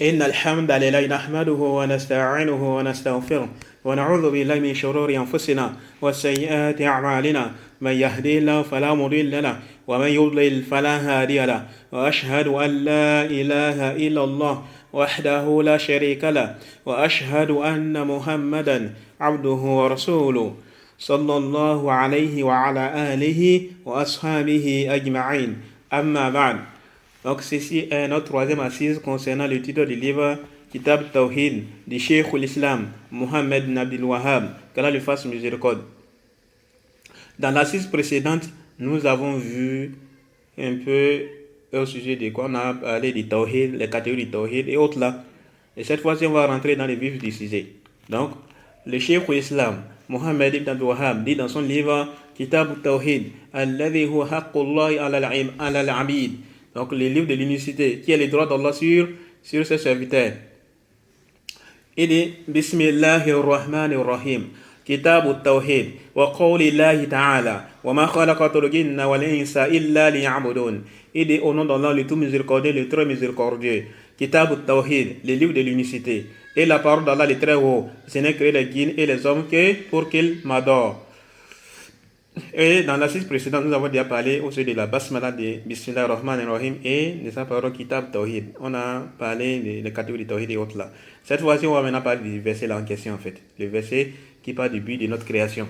إن الحمد لله نحمده ونستعينه ونستغفره ونعوذ بالله من شرور أنفسنا وسيئات أعمالنا من يهدي الله فلا مضل له ومن يضلل فلا هادي له وأشهد أن لا إله إلا الله وحده لا شريك له وأشهد أن محمدا عبده ورسوله صلى الله عليه وعلى آله وأصحابه أجمعين أما بعد. Donc ceci est notre troisième assise concernant le titre du livre Kitab Tawhid du Cheikh l'Islam Mohammed ibn Abdul Wahhab, qu'Allah lui fasse miséricorde. Dans l'assise précédente, nous avons vu un peu au sujet de quoi on a parlé du Tawhid, les catégories du Tawhid et autres là. Et cette fois-ci, on va rentrer dans les vifs du sujet. Donc, le Cheikh l'Islam Mohammed ibn Abdul Wahhab dit dans son livre Kitab Tawhid alladhi huwa haqqullahi ala al-abid. Donc, le livre de l'unicité, qui est le droit d'Allah sur ses serviteurs. Il dit, Bismillahirrahmanirrahim, Kitab Tawhid, wa qawlillahi ta'ala, wa ma khalaqatul jinna wal insa illa liya'budun. Il dit, au nom d'Allah, le tout miséricordieux, le très miséricordieux, Kitab Tawhid, le livre de l'unicité, et la parole d'Allah, le très haut, ce n'est créé les djinns et les hommes que pour qu'ils m'adorent. Et dans l'assise précédente, nous avons déjà parlé au sujet de la basmala de Bismillah ar-Rahman ar-Rahim et de sa parole Kitab Tawhid. On a parlé des catégories de Tawhid et autres là. Cette fois-ci, on va maintenant parler du verset là en question en fait. Le verset qui parle du but de notre création.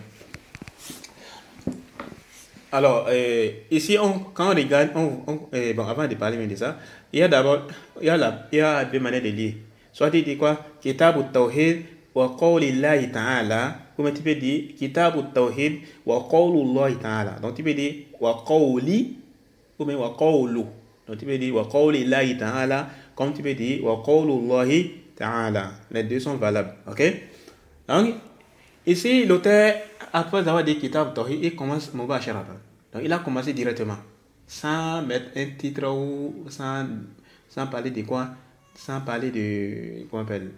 Alors, ici, quand on regarde, bon, avant de parler même de ça, il y a deux manières de lire. Soit il dit quoi? Kitab Tawhid wa qawlillahi ta'ala. Comme tu peux dire Kitab Tawhid wa qawlullahi ta'ala. Donc tu peux dire wa qawli ou bien wa qawlu. Donc tu peux dire wa qawlillahi ta'ala comme tu peux dire wa qawlullahi ta'ala. Les deux sont valables. Ok? Donc ici l'auteur, après avoir dit Kitab Tawhid, il commence mubasharatan. Donc il a commencé directement sans mettre un titre ou sans parler de quoi, sans parler de comment on appelle.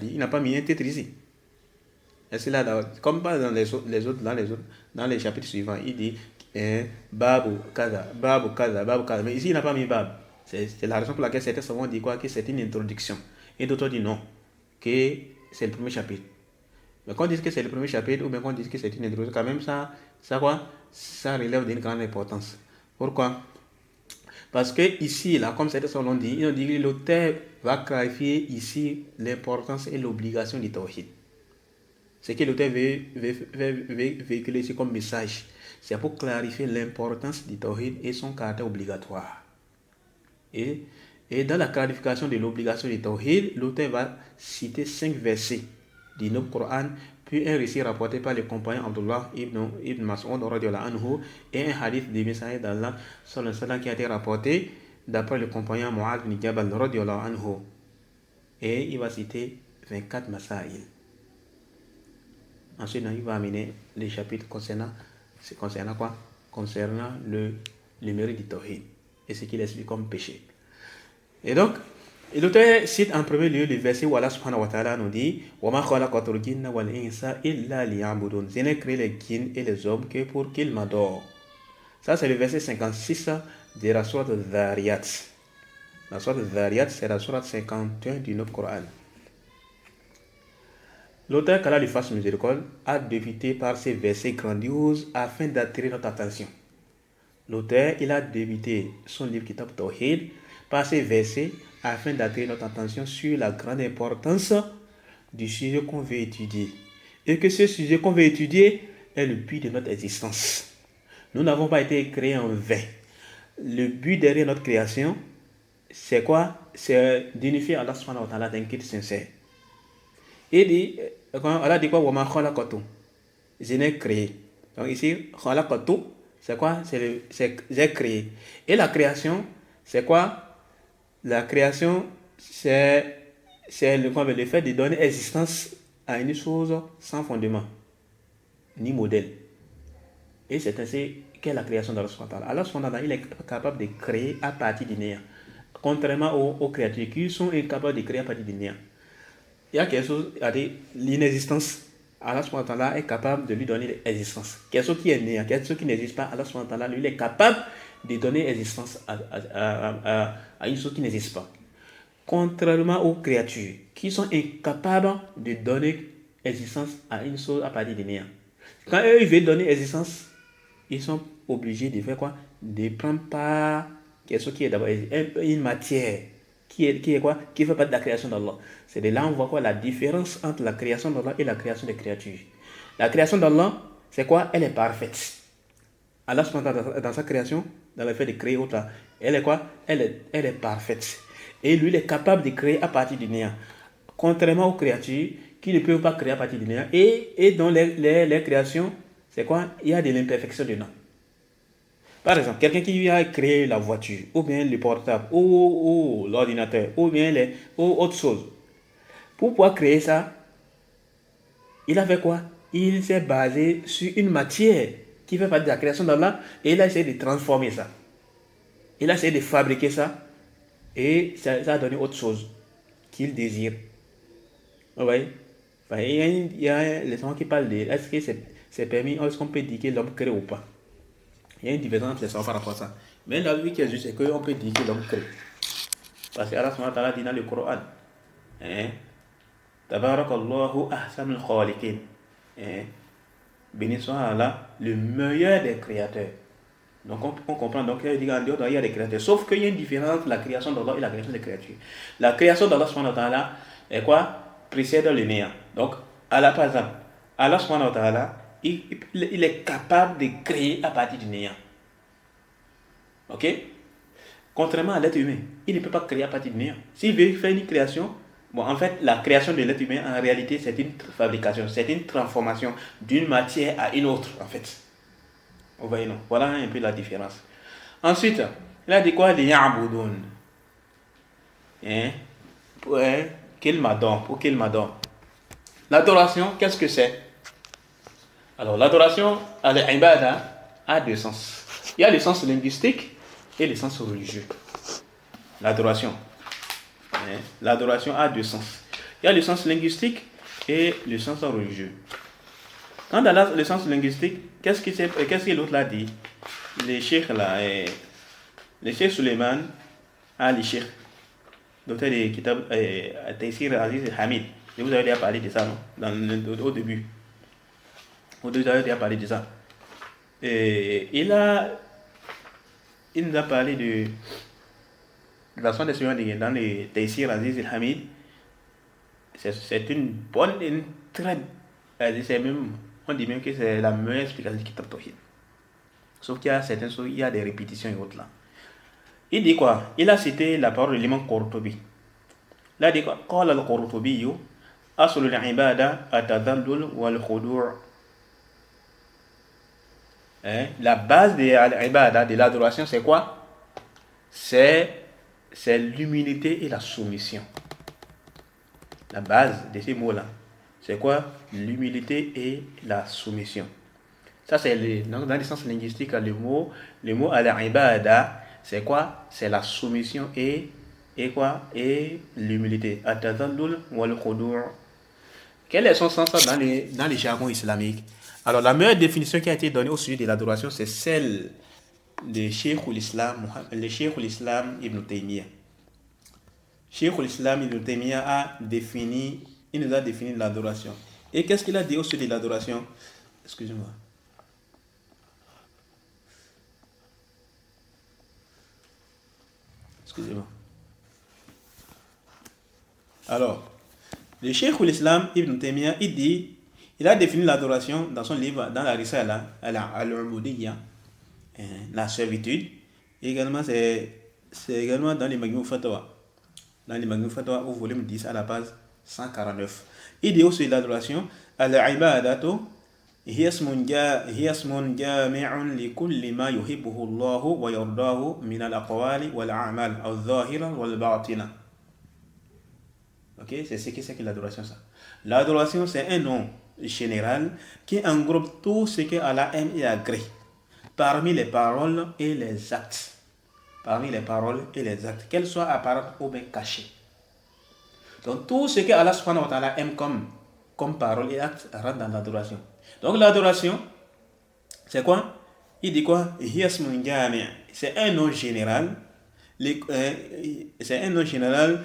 Il n'a pas mis un titre ici. Et c'est là, comme pas dans dans les chapitres suivants, il dit Babu Kaza, Babu Kaza, Babu Kaza. Mais ici, il n'a pas mis Bab. C'est la raison pour laquelle certains savants disent quoi? Que c'est une introduction. Et d'autres disent non, que c'est le premier chapitre. Mais quand on dit que c'est le premier chapitre, ou bien quand on dit que c'est une introduction, quand même, ça relève d'une grande importance. Pourquoi? Parce que ici, là, comme certains savants dit, ils ont dit que l'auteur va clarifier ici l'importance et l'obligation du tawhid. Ce que l'auteur veut véhiculer ici comme message, c'est pour clarifier l'importance du tawhid et son caractère obligatoire. Et dans la clarification de l'obligation du tawhid, l'auteur va citer 5 versets du Coran, puis un récit rapporté par le compagnon Abdullah ibn Mas'ud anhu, et un hadith du messager d'Allah sallallahu alayhi wa sallam qui a été rapporté d'après le compagnon Mu'adh ibn Jabal anhu. Et il va citer 24 masail. Ensuite, il va amener les chapitres concernant quoi? Concernant le mérite du tawhid et ce qu'il explique comme péché. Et donc, l'auteur cite en premier lieu le verset où Allah subhanahu wa ta'ala nous dit wa ma khalaqatul jinna wal insa illa liya'budun. Je n'ai créé les djinns et les hommes que pour qu'ils m'adorent. Ça, c'est le verset 56 de la sourate Dhariyat. La sourate Dhariyat, c'est la sourate 51 du Coran. L'auteur, qu'Allah lui fasse miséricorde, a débuté par ces versets grandioses afin d'attirer notre attention. L'auteur, il a débuté son livre Kitab Tawhid par ces versets afin d'attirer notre attention sur la grande importance du sujet qu'on veut étudier. Et que ce sujet qu'on veut étudier est le but de notre existence. Nous n'avons pas été créés en vain. Le but derrière notre création, c'est quoi? C'est d'unifier Allah subhanahu wa ta'ala d'un culte sincère. Il dit, Allah dit quoi? Wa ma khalaqatu. Je n'ai créé. Donc ici, khalaqatu, c'est quoi? C'est j'ai créé. Et la création, c'est quoi? La création, c'est le fait de donner existence à une chose sans fondement, ni modèle. Et c'est ainsi qu'est la création d'Allah subhanahu wa ta'ala. Allah subhanahu wa ta'ala, il est capable de créer à partir du néant. Contrairement aux créatures qui sont incapables de créer à partir du néant. Il y a quelque chose, l'inexistence. Allah subhanahu wa ta'ala est capable de lui donner l'existence. Quelque chose qui est néant, quelque chose qui n'existe pas, Allah subhanahu wa ta'ala, lui, il est capable de donner existence à une chose qui n'existe pas. Contrairement aux créatures qui sont incapables de donner existence à une chose à partir de néant. Quand eux, ils veulent donner existence, ils sont obligés de faire quoi? De prendre par quelque chose qui est d'abord une matière qui est quoi? Qui fait partie de la création d'Allah. C'est de là on voit quoi? La différence entre la création d'Allah et la création des créatures. La création d'Allah, c'est quoi? Elle est parfaite. Allah dans sa création, dans le fait de créer autre, elle est quoi? Elle est parfaite. Et lui, il est capable de créer à partir du néant. Contrairement aux créatures qui ne peuvent pas créer à partir du néant. Et dans les créations, c'est quoi? Il y a de l'imperfection dedans. Par exemple, quelqu'un qui a créé la voiture, ou bien le portable, ou l'ordinateur, ou bien autre chose. Pour pouvoir créer ça, il a fait quoi? Il s'est basé sur une matière qui fait partie de la création d'Allah et il a essayé de transformer ça. Il a essayé de fabriquer ça et ça a donné autre chose qu'il désire. Vous voyez? Il y a les gens qui parlent de est-ce que c'est permis, est-ce qu'on peut dire que l'homme crée ou pas? Il y a une divergence entre les savants par rapport à ça. Mais la vie qui est juste, c'est qu'on peut dire que l'homme crée. Parce qu'Allah subhanahu wa ta'ala dit dans le Coran, Tabarakallahu ahsanul khaliqin. Béni soit Allah, le meilleur des créateurs. Donc on comprend, donc il y a des créateurs. Sauf qu'il y a une différence entre la création d'Allah et la création des créatures. La création d'Allah subhanahu wa ta'ala est quoi? Précède le néant. Donc, Allah, par exemple, Allah subhanahu wa ta'ala, il est capable de créer à partir du néant. Ok? Contrairement à l'être humain, il ne peut pas créer à partir du néant. S'il veut faire une création, bon, en fait, la création de l'être humain, en réalité, c'est une fabrication, c'est une transformation d'une matière à une autre, en fait. Vous voyez, non? Voilà un peu la différence. Ensuite, il a dit quoi? Les ya'budun. Qu'il m'adore, pour qu'il m'adore. L'adoration, qu'est-ce que c'est? Alors, l'adoration, al-ibada, a deux sens. Il y a le sens linguistique et le sens religieux. L'adoration. L'adoration a deux sens. Il y a le sens linguistique et le sens religieux. Quand dans le sens linguistique, qu'est-ce que l'autre l'a dit? Les cheikhs là, le cheikh Suleiman Ali Cheikh, docteur de Kitab Taysir Aziz Hamid. Je vous avais déjà parlé de ça, non? Au début. Vous avez déjà parlé de ça. Et il nous a parlé de la façon d'exprimer dans le Taysir Aziz Hamid. C'est une très. On dit même que c'est la meilleure explication du Kitab Tawhid. Sauf qu'il y a certaines choses, il y a des répétitions et autres là. Il dit quoi? Il a cité la parole de l'imam Qurtubi. Il a dit quoi? Qala al-Qurtubi aslu al-ibada at-tadallul wal-khudu'. La base de l'ibada, de l'adoration, c'est quoi? C'est l'humilité et la soumission. La base de ces mots-là, c'est quoi? L'humilité et la soumission. Ça, c'est dans le sens linguistique, le mot al-ibada, c'est quoi? C'est la soumission et quoi? Et l'humilité. At-tadallul wal-khudu'. Quel est son sens dans les jargons islamiques? Alors, la meilleure définition qui a été donnée au sujet de l'adoration, c'est celle de Sheikhul Islam Ibn Taymiyyah. Sheikhul Islam Ibn Taymiyyah il nous a défini l'adoration. Et qu'est-ce qu'il a dit au sujet de l'adoration? Excusez-moi. Alors, le Sheikhul Islam Ibn Taymiyyah, il a défini l'adoration dans son livre, dans la Risala, al-Ubudiyya, la servitude. Et également, c'est également dans les Majmu' Fatawa. Dans les Majmu' Fatawa, au volume 10, à la page 149. Il dit aussi l'adoration, al-ibadatu hiya ismun jami'un li kulli ma yuhibbuhu Allahu wa yardahu min al-aqwali wal a'mal al-zahira wal batina. Ok, c'est ce que l'adoration, ça. L'adoration, c'est un nom général qui englobe tout ce que Allah aime et agrée, parmi les paroles et les actes. Qu'elles soient apparentes ou bien cachées. Donc, tout ce que Allah subhanahu wa ta'ala aime comme paroles et actes rentre dans l'adoration. Donc, l'adoration, c'est quoi? Il dit quoi? C'est un nom général. C'est un nom général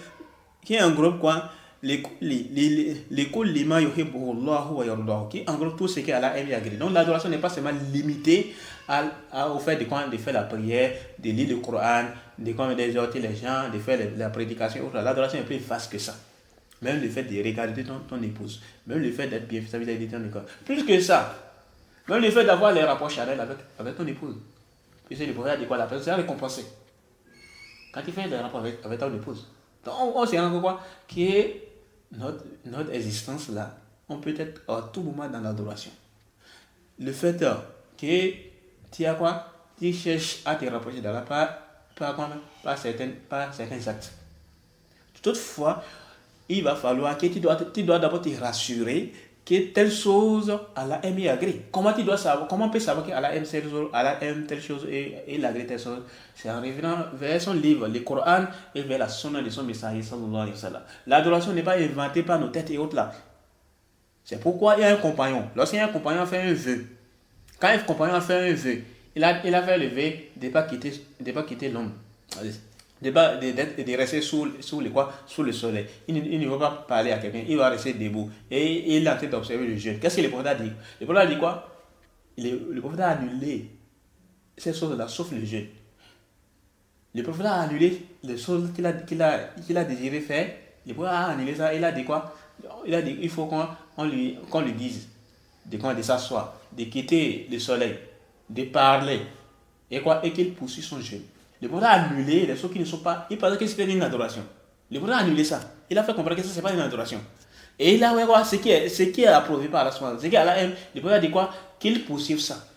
qui englobe quoi? L'école lima yuhibbuhullahu wa yardahu, qui englobe tout ce que Allah aime et agrée. Donc l'adoration n'est pas seulement limitée au fait de faire la prière, de lire le Coran, d'exhorter les gens, de faire la prédication. L'adoration est plus vaste que ça. Même le fait de regarder ton épouse, même le fait d'être bien vis-à-vis de ton école. Plus que ça, même le fait d'avoir les rapports charnels avec ton épouse. Puisque le prophète a dit quoi? La personne est récompensée quand il fait des rapports avec ton épouse. Donc on se rend compte quoi? Que notre existence là, on peut être à tout moment dans l'adoration. Le fait que tu as quoi? Tu cherches à te rapprocher d'Allah par certains actes. Toutefois, il va falloir que tu dois d'abord te rassurer que telle chose Allah aime et agrée. Comment on peut savoir qu'Allah aime telle chose et il agrée telle chose? C'est en revenant vers son livre, le Coran, et vers la sunna de son messager sallallahu alayhi wa sallam. L'adoration n'est pas inventée par nos têtes et autres là. C'est pourquoi il y a un compagnon. Lorsqu'un compagnon fait un vœu, quand un compagnon a fait un vœu, il a fait le vœu de ne pas quitter l'homme. De rester sous le soleil. Il ne va pas parler à quelqu'un, il va rester debout. Et il est en train d'observer le jeûne. Qu'est-ce que le prophète a dit? Le prophète a dit quoi? Le prophète a annulé ces choses-là, sauf le jeûne. Le prophète a annulé les choses qu'il a désiré faire. Le prophète a annulé ça. Il a dit quoi? Il a dit il faut qu'on lui dise de s'asseoir, de quitter le soleil, de parler. Et qu'il poursuit son jeûne. Le prophète a annulé les choses qui ne sont pas. Il pensait que c'était une adoration. Le prophète a annulé ça. Il a fait comprendre que ça, ce n'est pas une adoration. Et il a fait quoi? Ce qui est approuvé par Allah. Ce qu'Allah aime. Le prophète a dit quoi? Qu'il poursuive ça.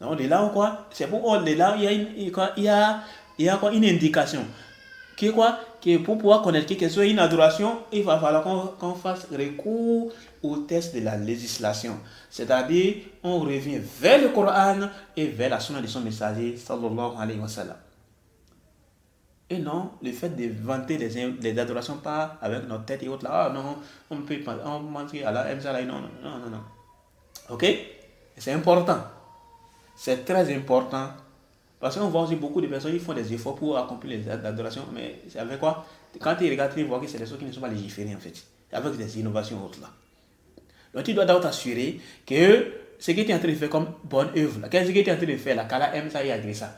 Donc, de là, quoi? C'est pour de là, il y a quoi? Une indication. Que pour pouvoir connaître que ce soit une adoration, il va falloir qu'on fasse recours au test de la législation. C'est-à-dire, on revient vers le Coran et vers la sunna de son messager, sallallahu alayhi wa sallam. Et non, le fait de vanter les adorations pas avec notre tête et autres là, non, on peut mentir à la MSA, non. Ok? C'est important. C'est très important. Parce qu'on voit aussi beaucoup de personnes qui font des efforts pour accomplir les adorations, mais c'est avec quoi? Quand ils regardent, ils voient que c'est des choses qui ne sont pas légiférées en fait. Avec des innovations autres là. Donc tu dois d'abord t'assurer que ce que tu es en train de faire comme bonne œuvre, qu'est-ce que tu es en train de faire là, qu'Allah aime ça et agrée ça.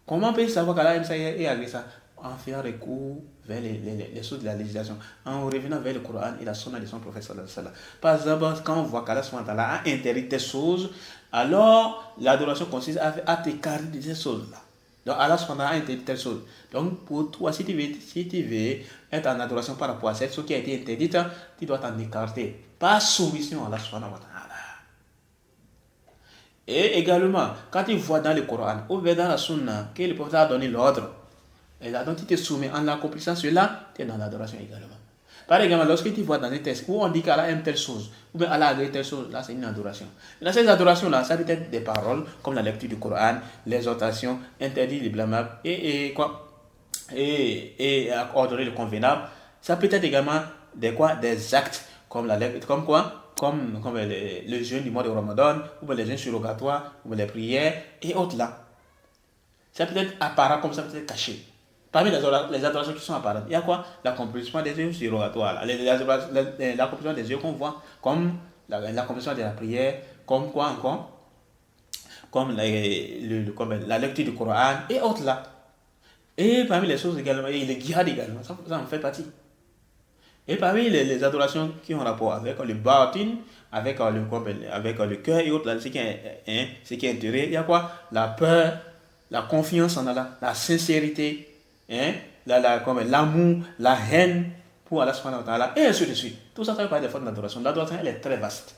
Comment peut-il savoir qu'Allah aime ça et agrée ça? En faisant recours vers les choses de la législation, en revenant vers le Coran et la sunna de son prophète sallallahu alayhi wa sallam. Par exemple, quand on voit qu'Allah a interdit des choses, alors l'adoration consiste à t'écarter de ces choses-là. Donc Allah a interdit telle chose. Donc pour toi, si tu veux être en adoration par rapport à cette chose qui a été interdite, tu dois t'en écarter. Pas soumission à Allah subhanahu wa ta'ala. Et également, quand tu vois dans le Coran ou dans la sunna que le prophète a donné l'ordre, et là, donc tu te soumets en accomplissant cela, tu es dans l'adoration également. Par exemple, lorsque tu vois dans un texte où on dit qu'Allah aime telle chose, ou bien Allah agrée telle chose, là c'est une adoration. Dans ces adorations-là, ça peut être des paroles, comme la lecture du Coran, l'exhortation, interdire les blâmables, et ordonner le convenable. Ça peut être également des actes, comme le jeûne du mois de Ramadan, ou bien les jeûnes surrogatoires, ou bien les prières, et autres là. Ça peut être apparent comme ça peut être caché. Parmi les adorations qui sont apparentes, il y a quoi? L'accomplissement des yeux surrogatoires. L'accomplissement des yeux qu'on voit, comme l'accomplissement de la prière, comme quoi encore? Comme la lecture du Coran et autres là. Et parmi les choses également, il y a le djihad également, ça en fait partie. Et parmi les adorations qui ont rapport avec le batin, avec le cœur et autres, là, ce qui est intérieur, il y a quoi? La peur, la confiance en Allah, la sincérité, l'amour, la haine pour Allah subhanahu wa ta'ala, et ainsi de suite. Tout ça, ça fait partie des formes d'adoration. L'adoration, elle est très vaste.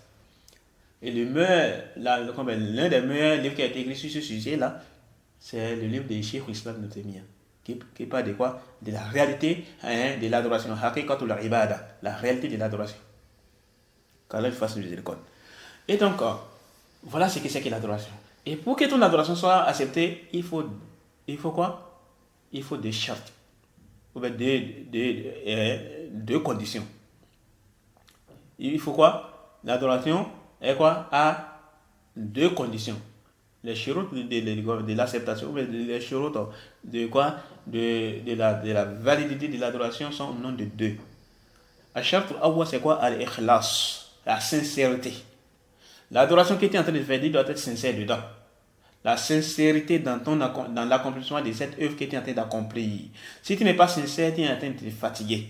Et l'un des meilleurs livres qui a été écrit sur ce sujet-là, c'est le livre de Cheikh Islam Ibn Taymiyyah, qui parle de quoi? De la réalité de l'adoration. Haqiqatul ibada, la réalité de l'adoration. Qu'Allah fasse miséricorde. Et donc, voilà ce que c'est que l'adoration. Et pour que ton adoration soit acceptée, il faut quoi? Il faut des chartes, ou bien deux conditions. Il faut quoi? L'adoration est quoi? À deux conditions. les shurut de l'acceptation, ou les shurut de quoi? De la validité de l'adoration sont au nom de deux. Ashart al-awwal, c'est quoi? Al-ikhlas, la sincérité. L'adoration que tu es en train de faire, tu dois être sincère dedans. La sincérité dans l'accomplissement de cette œuvre que tu es en train d'accomplir. Si tu n'es pas sincère, tu es en train de te fatiguer.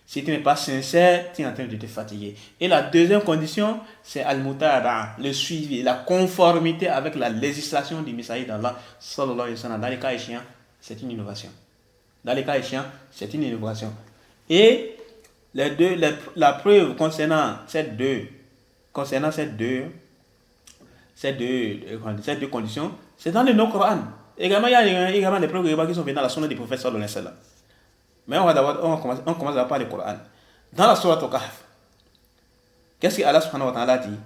Si tu n'es pas sincère, tu es en train de te fatiguer. Et la deuxième condition, c'est al-mutaba, le suivi, la conformité avec la législation du Messager d'Allah, sallallahu alayhi wa sallam. Dans les cas échéants, c'est une innovation. Dans les cas échéants, c'est une innovation. Et la preuve concernant ces deux conditions, c'est dans le Coran. Également, il y a également des preuves qui sont venues dans la sunna du prophète sallallahu alayhi wa sallam. Mais on commence d'abord par le Coran. Dans la sourate Al-Kahf, qu'est-ce que Allah subhanahu wa ta'ala dit?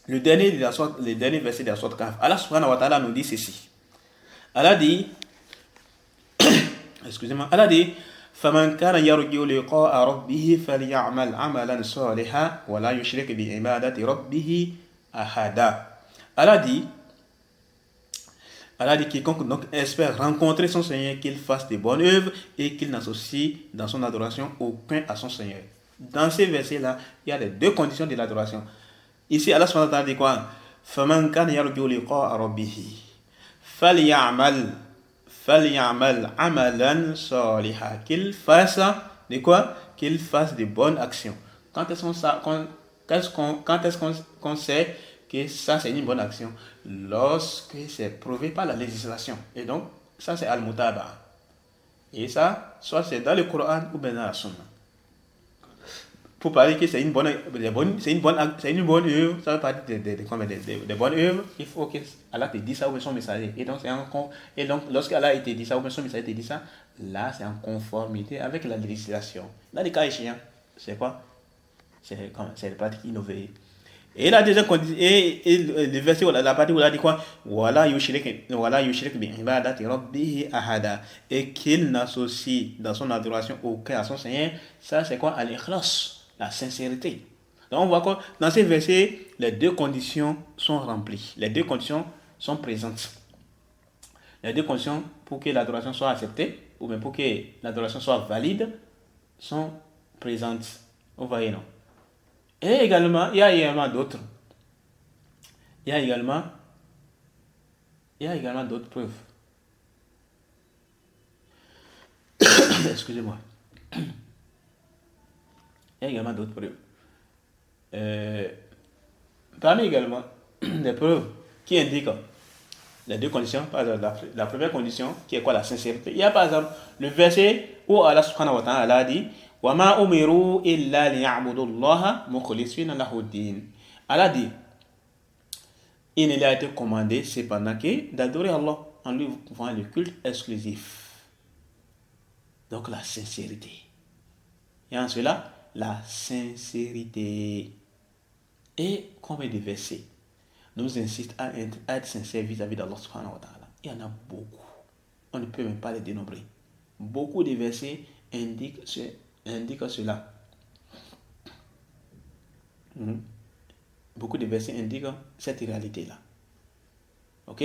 Le dernier verset de la sourate Al-Kahf, Allah subhanahu wa ta'ala nous dit ceci. Allah dit Allah dit فَمَنْ كَانَ يَرْجُو لِقَاءَ رَبِّهِ فَلْيَعْمَلْ عَمَلًا صَالِحًا وَلَا يُشْرِكْ بِعِبَادَةِ رَبِّهِ أَحَدًا. Allah dit quiconque donc espère rencontrer son Seigneur, qu'il fasse de bonnes œuvres et qu'il n'associe dans son adoration aucun à son Seigneur. Dans ces versets-là, il y a les deux conditions de l'adoration. Ici, Allah subhanahu wa ta'ala dit quoi? فَمَنْ كَانَ يَرْجُو لِقَاءَ رَبِّهِ فَلْيَعْمَلْ عَمَلًا صَالِحًا. Qu'il fasse de quoi? Qu'il fasse de bonnes actions. Quand est-ce qu'on sait que ça c'est une bonne action? Lorsque c'est prouvé par la législation. Et donc, ça c'est al-mutaba. Et ça, soit c'est dans le Coran ou bien dans la Sunna. Pour parler que c'est une bonne œuvre, ça veut pas dire des bonnes œuvres, il faut que Allah te dise ça ou bien son messager. Et donc lorsqu'Allah te dit ça ou bien son messager te dit ça, là c'est en conformité avec la législation. Dans les cas échéants, c'est quoi? C'est les pratiques innovées. Et la deuxième condition, et le verset, la partie où il a dit quoi? Wala yushrik bi ibadati rabbihi ahada. Et qu'il n'associe dans son adoration aucun à son Seigneur. Ça c'est quoi? Al-ikhlas, la sincérité. Donc on voit que dans ces versets, les deux conditions sont remplies. Les deux conditions sont présentes. Les deux conditions pour que l'adoration soit acceptée, ou bien pour que l'adoration soit valide, sont présentes. Vous voyez, non? Et également, il y a également d'autres. Il y a également d'autres preuves. Excusez-moi. Il y a également d'autres preuves. Parmi également des preuves qui indiquent les deux conditions. Par exemple, la première condition, qui est quoi? La sincérité. Il y a par exemple le verset où Allah subhanahu wa ta'ala dit وَمَا أُمِرُوا إِلَّا لِيَعْبُدُوا اللَّهَ مُخْلِصِينَ لَهُ الدِّينَ. Allah dit, il a été commandé cependant que d'adorer Allah en lui faisant le culte exclusif. Donc la sincérité. Et en cela, la sincérité. Et combien de versets nous insistent à être sincères vis-à-vis d'Allah subhanahu wa ta'ala? Il y en a beaucoup. On ne peut même pas les dénombrer. Beaucoup de versets indiquent cela. Beaucoup de versets indiquent cette réalité-là. Ok?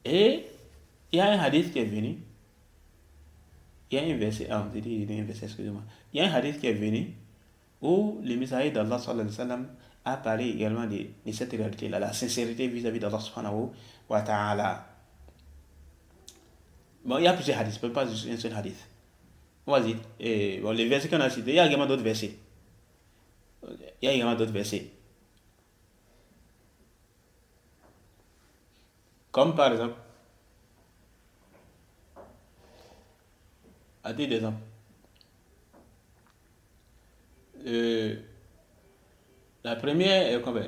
Et il y a un hadith qui est venu. Il y a un verset, excusez-moi. Il y a un hadith qui est venu où le messager d'Allah sallallahu alayhi wa sallam a parlé également de cette réalité-là, la sincérité vis-à-vis d'Allah subhanahu wa ta'ala. Bon, il y a plusieurs hadiths, pas juste un seul hadith. Vas-y. Bon, les versets qu'on a cités, il y a également d'autres versets. Comme par exemple, à titre d'exemple, la première est combien?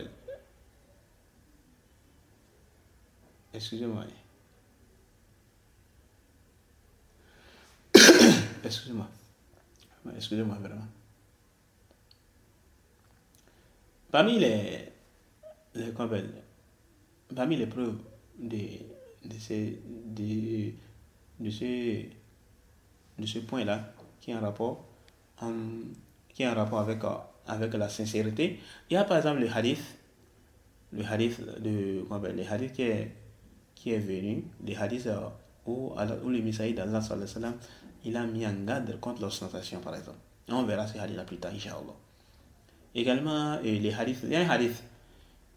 Excusez-moi. Excusez-moi vraiment. Parmi les preuves de ce point-là qui est en rapport avec la sincérité, il y a par exemple le hadith le hadith les hadiths qui est venu, les hadiths où le messager d'Allah sallallahu alayhi wa sallam, il a mis en garde contre l'ostentation, par exemple. Et on verra ces hadiths-là plus tard, Inch'Allah. Également, les hadiths, il y a un hadith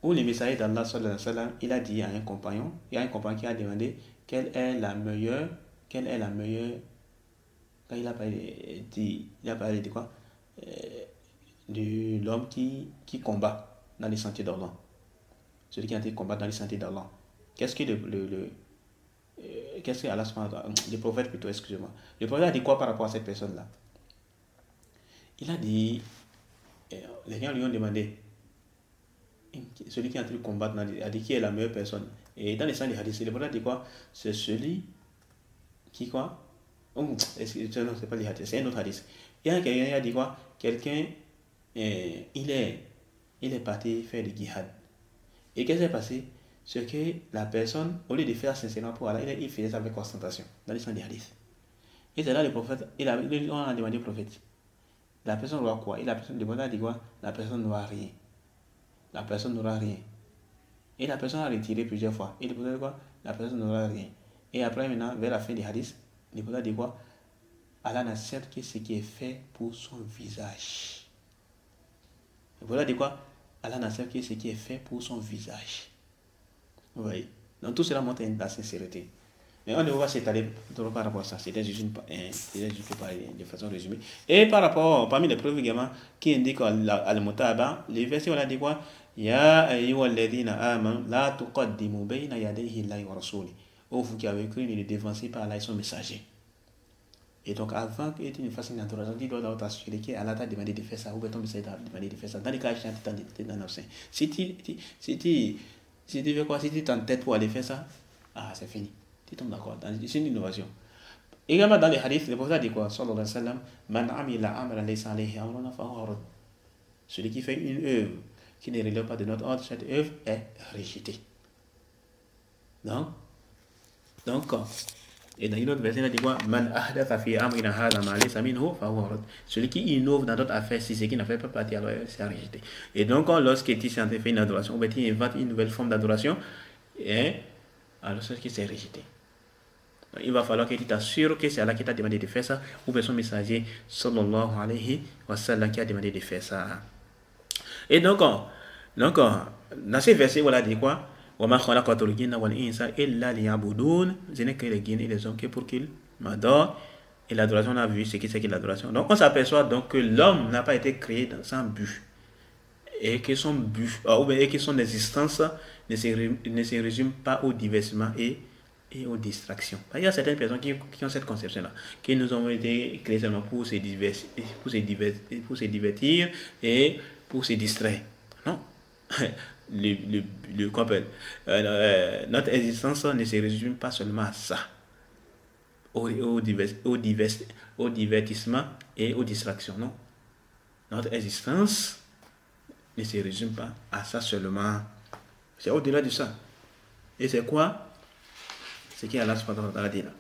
où le messager d'Allah sallallahu alayhi wa sallam, il a dit à un compagnon, il y a un compagnon qui a demandé quelle est la meilleure, quand il a parlé de quoi? De l'homme qui combat dans les sentiers d'Allah. Celui qui a été combattre dans les sentiers d'Allah. Qu'est-ce que qu'est-ce que Allah le prophète plutôt, excusez-moi. Le prophète a dit quoi par rapport à cette personne-là? Il a dit, les gens lui ont demandé, celui qui a été combattre, a dit qui est la meilleure personne. Et dans les sens des hadiths, le prophète a dit quoi? C'est celui qui quoi? Non, c'est pas les hadiths, c'est un autre hadith. Il y a quelqu'un qui a dit quoi? Quelqu'un, il est parti faire du djihad. Et qu'est-ce qui s'est passé? C'est que la personne, au lieu de faire sincèrement pour Allah, il faisait ça avec ostentation, dans les sens des hadiths. Et c'est là le prophète, on a demandé au prophète, la personne doit quoi? Et le prophète a dit quoi? La personne n'aura rien. La personne n'aura rien. Et la personne a retiré plusieurs fois. Et le prophète a dit quoi? La personne n'aura rien. Et après, maintenant, vers la fin des hadiths, le prophète a dit quoi? Allah n'accepte que ce qui est fait pour son visage. Le prophète a dit quoi? Allah n'accepte que ce qui est fait pour son visage. Vous voyez? Donc tout cela montre la sincérité. Mais on ne va pas s'étaler par rapport à ça. C'était juste pour parler de façon résumée. Et par rapport, parmi les preuves également, qui indiquent al-mutaba, les versets, on a dit quoi? Ya ayyuhalladhina amanu la tuqaddimu bayna yadayhi Allahi wa rasuli. Oh, vous qui avez cru, ne les dévancez pas Allah et son messager. Et donc, avant que tu ne fasses une adoration, tu dois d'abord t'assurer qu'Allah t'a demandé de faire ça, ou bien ton messager t'a demandé de faire ça. Dans les cas, tu es dans l'absent. Si tu fais quoi? Si tu t'entêtes pour aller faire ça, c'est fini. Tu tombes d'accord. C'est une innovation. Également dans les hadiths, le prophète a dit quoi? Sallallahu alayhi wa sallam, Man amila amalan laysa alayhi amruna fahuwa radd. Celui qui fait une œuvre qui ne relève pas de notre ordre, cette œuvre est rejetée. Donc, et dans une autre version, il a dit quoi? Man ahdatha fi amrina hadha ma laysa minhu fahuwa radd. Celui qui innove dans notre affaire, si c'est qui n'a fait pas partie, alors c'est rejeté. Et donc, lorsque tu fait une adoration, ou bien tu inventes une nouvelle forme d'adoration, alors c'est ce qui s'est rejeté. Donc, il va falloir que tu t'assures que c'est Allah qui t'a demandé de faire ça, ou bien son messager, sallallahu alayhi wa sallam, qui a demandé de faire ça. Et donc dans ces versets, voilà dit quoi? Je n'ai que les djinns et les hommes que pour qu'ils m'adorent. Et l'adoration, on a vu ce qui c'est que l'adoration. Donc on s'aperçoit donc que l'homme n'a pas été créé sans but. Et que son but, et que son existence ne se résume pas au divertissement et aux distractions. Il y a certaines personnes qui ont cette conception-là, que nous avons été créés seulement pour se divertir et pour se distraire. Non. Notre existence ne se résume pas seulement à ça, au divertissement et aux distractions. Non. Notre existence ne se résume pas à ça seulement. C'est au-delà de ça. Et c'est quoi? C'est qui Allah subhanahu wa ta'ala dit là.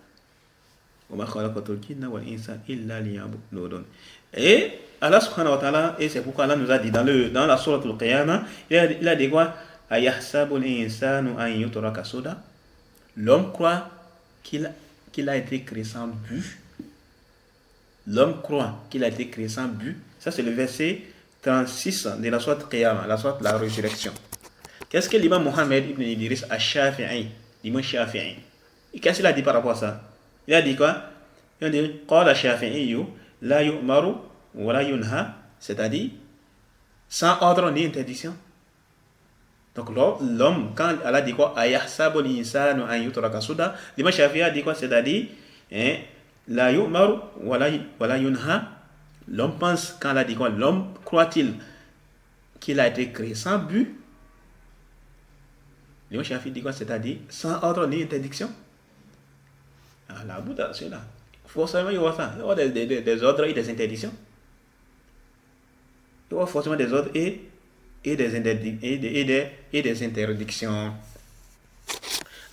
Et Allah subhanahu wa ta'ala, et c'est pourquoi Allah nous a dit dans la sourate al-Qiyamah, il a dit quoi? L'homme croit qu'il a été créé sans but. L'homme croit qu'il a été créé sans but. Ça c'est le verset 36 de la sourate al-Qiyamah, la sourate de la résurrection. Qu'est-ce que l'imam Mohammed ibn Idris al-Shafi'i, l'imam Shafi'i, qu'est-ce qu'il a dit par rapport à ça? Il a dit quoi? Il a dit qala Shafi'i la yu'maru wa la yunha, c'est-à-dire sans ordre ni interdiction. Donc l'homme, quand Allah dit quoi? Ayahsabu al-insanu an yutraka suda, l'imam Shafi'i a dit quoi? C'est-à-dire la yu'maru wa la yunha. L'homme pense, quand Allah dit quoi? L'homme croit-il qu'il a été créé sans but? L'imam Shafi'i dit quoi? C'est-à-dire sans ordre ni interdiction. La Bouddha, c'est là. Forcément, il y aura ça. Il y aura des ordres et des interdictions. Il y aura forcément des ordres et des interdictions.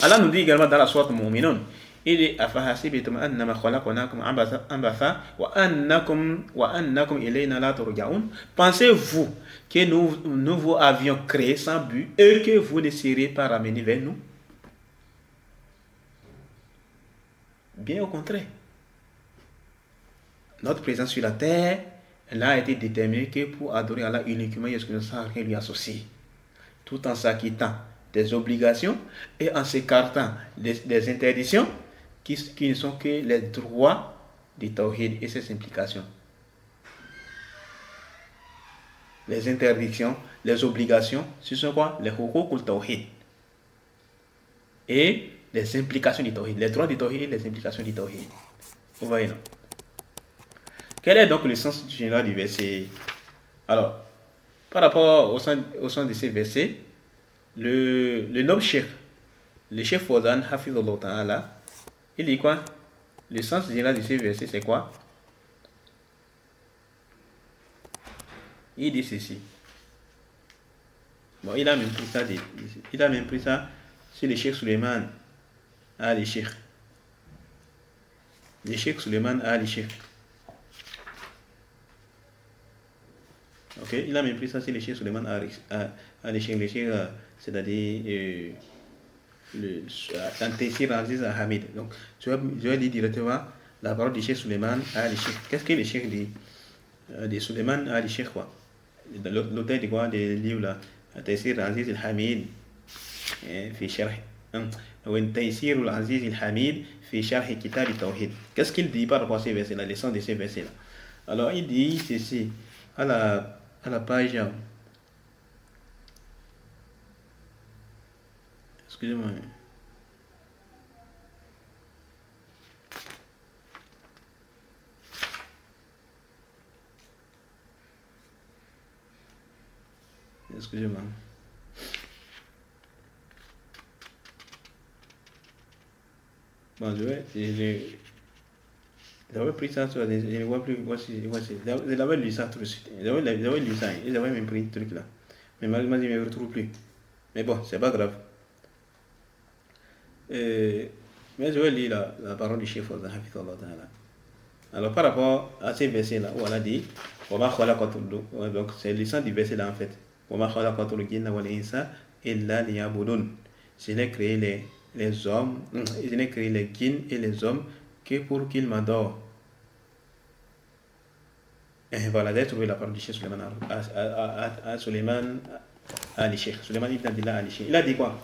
Allah nous dit également dans la sourate Mu'minun, Il dit afahasibitum annama khalaqnakum abatha wa annakum ilayna la turja'un. Pensez-vous que nous vous avions créé sans but et que vous ne serez pas ramenés vers nous? Bien au contraire. Notre présence sur la terre, elle a été déterminée que pour adorer Allah uniquement et exclusivement sans rien lui associer, tout en s'acquittant des obligations et en s'écartant des interdictions qui ne sont que les droits du tawhid et ses implications. Les interdictions, les obligations, ce sont quoi? Les huquq al-tawhid et les implications du tawhid, les droits du tawhid et les implications du tawhid. Vous voyez, non? Quel est donc le sens général du verset? Alors, par rapport au sens de ces versets, le noble cheikh, le cheikh Fawzan, Hafizullah Ta'ala, il dit quoi? Le sens général de ces versets, c'est quoi? Il dit ceci. Bon, il a même pris ça sur le cheikh Suleiman al-Cheikh. Le cheikh Suleiman al-Cheikh. Ok, il a même pris ça sur le cheikh Suleiman al-Cheikh, c'est-à-dire dans Taysir Aziz Hamid. Donc, je vais lire directement la parole du cheikh Suleiman al-Cheikh. Qu'est-ce que le cheikh dit? De Suleiman al-Cheikh, quoi? L'auteur de quoi? Des livres là. Taysir Aziz Hamid. في شرح تيسير العزيز الحميد في شرح كتاب التوحيد. Qu'est-ce qu'il dit par rapport à ces versets-là, les sens de ces versets-là? Alors, il dit ceci à la page. Excusez-moi. Excusez-moi. Bon, j'avais pris ça, je ne vois plus. Voici. J'avais lu ça tout de suite. J'avais lu ça. Ils avaient même pris ce truc là. Mais malheureusement, je ne me retrouve plus. Mais bon, c'est pas grave. Mais je vais lire la parole du chef Fawzan. Alors, par rapport à ces versets-là, où on a dit, donc c'est le sens du verset là en fait. Je n'ai créé les hommes, je n'ai créé les djinns et les hommes que pour qu'ils m'adorent. Et voilà, j'ai trouvé la parole du Cheikh Suleiman al-Cheikh. Suleiman ibn Abdillah al-Cheikh. Il a dit quoi?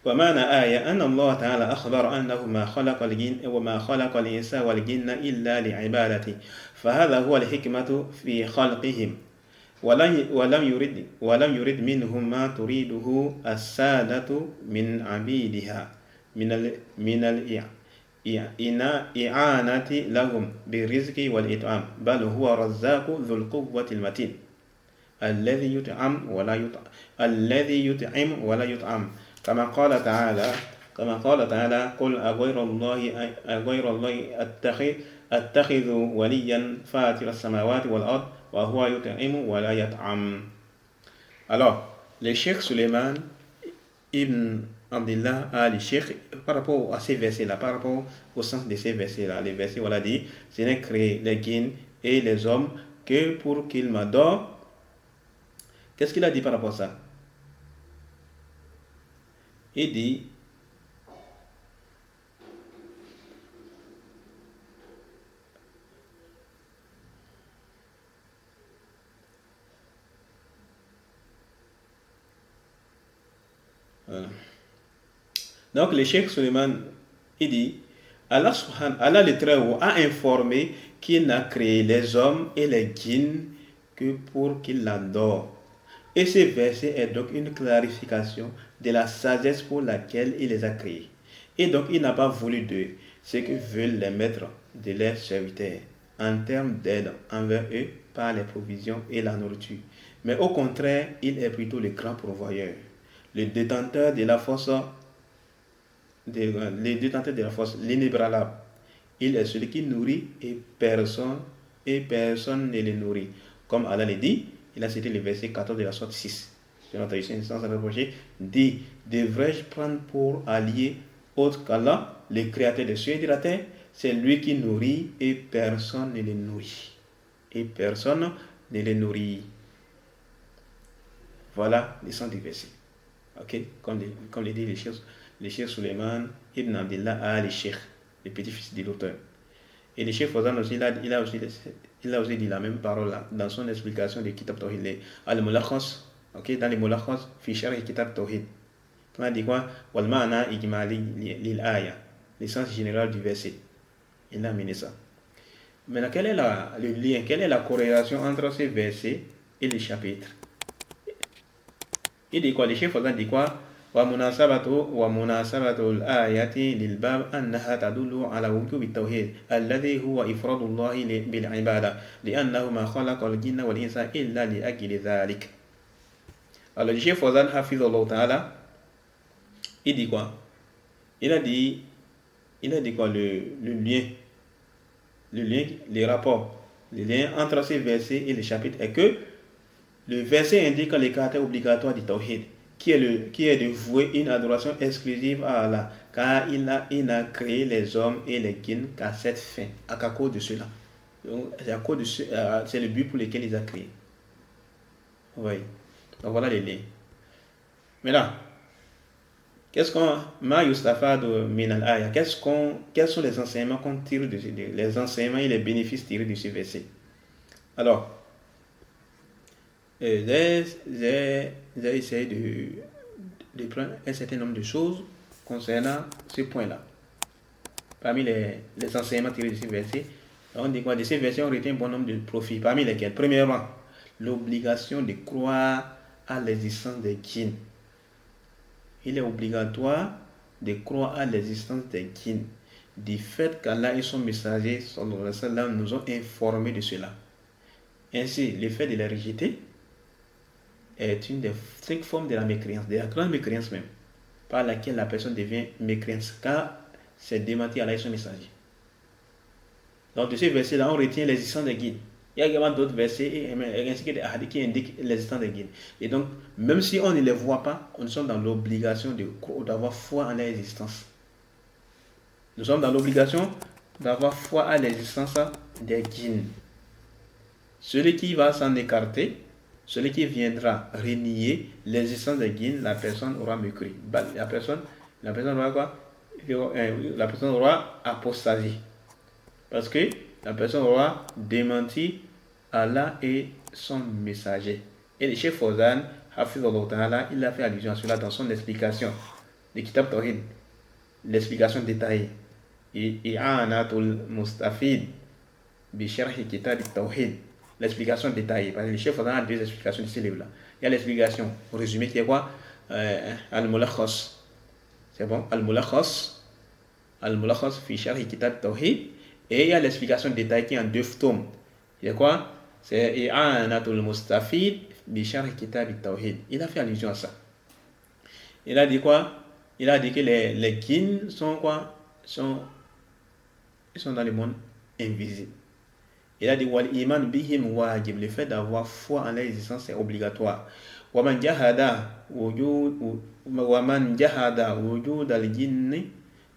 ومعنى آية أن الله تعالى أخبر أنه ما خلق الجن وما خلق الإنس والجن إلا لعبادته فهذا هو الحكمة في خلقهم ولم يرد منهم ما تريده السادة من عبيدها من الإعانة لهم بالرزق والإطعام بل هو رزاق ذو القوة المتين الذي يطعم ولا يطعم كما قال تعالى قل أغير الله أتخذ وليا فاتر السماوات والأرض وهو يطعم ولا يطعم. Alors, le Cheikh Suleiman ibn Abdillah al-Cheikh, par rapport à ces versets-là, par rapport au sens de ces versets-là, les versets, voilà, dit, je n'ai créé les djinns et les hommes que pour qu'ils m'adorent. Qu'est-ce qu'il a dit par rapport à ça? Il dit, voilà. Donc le Cheikh Suleiman, il dit, Allah le Très-Haut a informé qu'il n'a créé les hommes et les djinns que pour qu'ils l'adorent. Et ce verset est donc une clarification de la sagesse pour laquelle il les a créés. Et donc il n'a pas voulu de ce que veulent les maîtres de leurs serviteurs en termes d'aide envers eux par les provisions et la nourriture. Mais au contraire, il est plutôt le grand pourvoyeur, le détenteur de la force, l'inébranlable. Il est celui qui nourrit et personne ne le nourrit. Comme Allah le dit, il a cité le verset 14 de la sourate 6. C'est notre traduction sans reprocher. Dit, devrais-je prendre pour allié autre qu'Allah? le créateur des cieux et de la terre, c'est lui qui nourrit et personne ne les nourrit. Et personne ne les nourrit. Voilà les sens du verset. Ok, comme le dit les chefs Suleiman ibn Abdullah al-Sheikh, le petit-fils de l'auteur. Et le chef Fawzan aussi, il a aussi dit la même parole là, dans son explication de Kitab Tawhid, al-Mulakhas, ok, dans les Mulakhas, fi sharh Kitab Tawhid. On a dit quoi? Wal ma'na ijmali lil aya, l'essence générale du verset. Il a amené ça. Maintenant, quel est le lien, quelle est la corrélation entre ces versets et les chapitres? Il dit quoi? Le chef Fawzan dit quoi? ومناسبة الآية للباب أنها تدل على وجوب التوحيد الذي هو إفراد الله بالعبادة لأنه ما خلق الجن والإنس إلا لأجل ذلك. Alors le chef Fawzan Hafizullah Ta'ala, il dit quoi? Il a dit quoi? Les rapports, le lien entre ces versets et les chapitres est que le verset indique le caractère obligatoire du tawhid, qui est de vouer une adoration exclusive à Allah, car il a créé les hommes et les djinns qu'à cette fin, à cause de cela. C'est le but pour lequel il a créé. Oui. Donc voilà les liens. Maintenant, quels sont les enseignements qu'on tire les enseignements et les bénéfices tirés de ce verset? Alors, j'ai essayé de prendre un certain nombre de choses concernant ce point-là. Parmi les enseignements tirés de ce verset, on dit quoi? De ces versets, on retient un bon nombre de profits, parmi lesquels, premièrement, l'obligation de croire à l'existence des djinns. Il est obligatoire de croire à l'existence des djinns, du fait qu'Allah et son messager sallallahu alayhi wa sallam nous ont informés de cela. Ainsi, le fait de les rejeter est une des 5 formes de la mécréance, de la grande mécréance même, par laquelle la personne devient mécréance, car c'est démentir Allah et son messager. Donc de ces versets-là, on retient l'existence des djinns. Il y a également d'autres versets ainsi que des hadiths qui indiquent l'existence des djinns. Et donc, même si on ne les voit pas, nous sommes dans l'obligation d'avoir foi en leur existence. Nous sommes dans l'obligation d'avoir foi à l'existence des djinns. Celui qui va s'en écarter, celui qui viendra renier l'existence des djinns, la personne aura mécru. La personne aura quoi? La personne aura apostasie. Parce que la personne aura démenti Allah et son messager. Et le chef Fawzan, Hafizullah Ta'ala, il a fait allusion à cela dans son explication de Kitab Tawhid, l'explication détaillée. I'anatul Mustafid bi Sharh Kitab Tawhid, l'explication détaillée. Parce que le chef Fawzan a 2 explications de ce livre-là. Il y a l'explication résumée qui est quoi? Al-Mulakhas. C'est bon? Al-Mulakhas fi Sharh Kitab Tawhid. Et il y a l'explication détaillée qui est en 2 tomes. C'est quoi? C'est I'anatul Mustafid bi Sharh Kitab Tawhid. Il a fait allusion à ça. Il a dit quoi? Il a dit que les djinns sont quoi? Ils sont dans le monde invisible. Il a dit wal iman bihim wajib, le fait d'avoir foi en l'existence est obligatoire. Wa man jahada wujud al-jinni